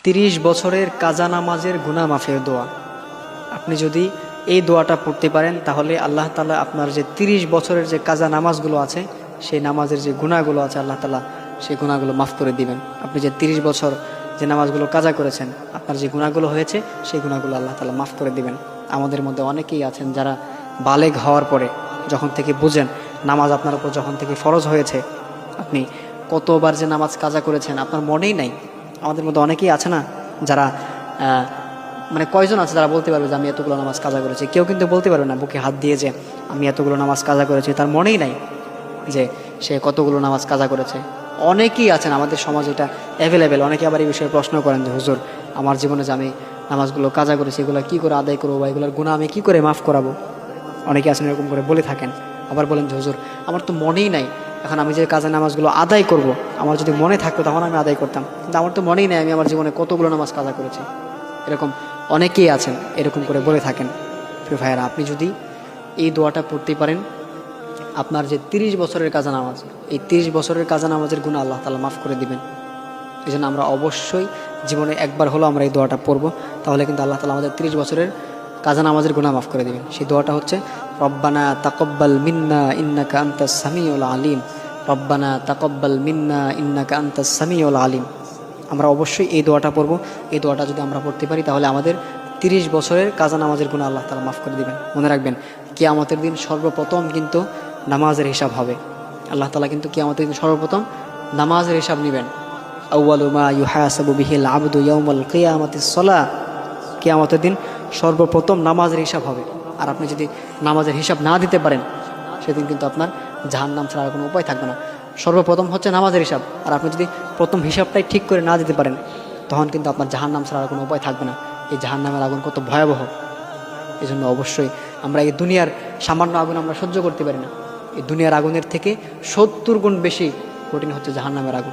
30 বছরের কাজা নামাজের গুনাহ মাফের দোয়া। আপনি যদি এই দোয়াটা পড়তে পারেন তাহলে আল্লাহ তাআলা আপনার যে 30 বছরের যে কাজা নামাজগুলো আছে সেই নামাজের যে গুনাহগুলো আছে আল্লাহ তাআলা সেই গুনাহগুলো মাফ করে দিবেন। আপনি যে 30 বছর যে নামাজগুলো কাজা করেছেন, আপনার যে গুনাহগুলো হয়েছে সেই গুনাহগুলো আল্লাহ তাআলা মাফ করে দিবেন। আমাদের মধ্যে অনেকেই আছেন যারা বালেগ হওয়ার পরে যখন থেকে বুঝেন নামাজ আপনার উপর যখন থেকে ফরজ হয়েছে, আপনি কতবার যে নামাজ কাজা করেছেন আপনার মনেই নাই। আমাদের মধ্যে অনেকেই আছে না যারা মানে কয়জন আছে যারা বলতে পারবে যে আমি এতগুলো নামাজ কাজা করেছি? কেউ কিন্তু বলতে পারবে না বুকে হাত দিয়ে যে আমি এতগুলো নামাজ কাজা করেছি। তার মনেই নাই যে সে কতগুলো নামাজ কাজা করেছে। অনেকেই আছেন আমাদের সমাজে, এটা অ্যাভেলেবেল। অনেকে আবার এই বিষয়ে প্রশ্ন করেন যে হুজুর, আমার জীবনে যে আমি নামাজগুলো কাজা করেছি এগুলো কী করে আদায় করবো বা এগুলোর গুনাহ আমি কী করে মাফ করাবো? অনেকে আছেন এরকম করে বলে থাকেন। আবার বলেন যে হুজুর, আমার তো মনেই নাই, এখন আমি যে কাজা নামাজগুলো আদায় করব, আমার যদি মনে থাকতো তখন আমি আদায় করতাম, কিন্তু আমার তো মনেই নাই আমি আমার জীবনে কতগুলো নামাজ কাজা করেছি। এরকম অনেকেই আছেন এরকম করে বলে থাকেন। প্রিয় ভাইয়েরা, আপনি যদি এই দোয়াটা পড়তে পারেন, আপনার যে 30 বছরের কাজা নামাজ, এই 30 বছরের কাজা নামাজের গুনাহ আল্লাহ তাআলা মাফ করে দিবেন। এই জন্য আমরা অবশ্যই জীবনে একবার হলো আমরা এই দোয়াটা পড়ব, তাহলে কিন্তু আল্লাহ তাআলা আমাদের 30 বছরের কাজা নামাজের গুনাহ মাফ করে দিবেন। সেই দোয়াটা হচ্ছে রব্বানা তাকাব্বাল মিন্না ইন্নাকা আনতাস সামিউল আলিম। রব্বানা তাকাব্বাল মিন্না ইন্নাকা আনতাস সামিউল আলিম। আমরা অবশ্যই এই দোয়াটা পড়ব। এই দোয়াটা যদি আমরা পড়তে পারি তাহলে আমাদের 30 বছরের কাজা নামাজের গুনাহ আল্লাহ তাআলা মাফ করে দিবেন। মনে রাখবেন, কিয়ামতের দিন সর্বপ্রথম কিন্তু নামাজের হিসাব হবে। আল্লাহ তাআলা কিন্তু কিয়ামতের দিন সর্বপ্রথম নামাজের হিসাব নেবেন। আউয়ালু মা ইউহাসাবু বিহিল আবদু ইয়াউমাল কিয়ামাতিস সালাহ। কিয়ামতের দিন সর্বপ্রথম নামাজের হিসাব হবে। আর আপনি যদি নামাজের হিসাব না দিতে পারেন, সেদিন কিন্তু আপনার জাহান্নাম ছাড়া কোনো উপায় থাকবে না। সর্বপ্রথম হচ্ছে নামাজের হিসাব, আর আপনি যদি প্রথম হিসাবটাই ঠিক করে না দিতে পারেন, তখন কিন্তু আপনার জাহান্নাম ছাড়া কোনো উপায় থাকবে না। এই জাহান্নামের আগুন কত ভয়াবহ! এই জন্য অবশ্যই আমরা এই দুনিয়ার সামান্য আগুন আমরা সহ্য করতে পারি না। এই দুনিয়ার আগুনের থেকে 70 গুণ বেশি কঠিন হচ্ছে জাহান্নামের আগুন।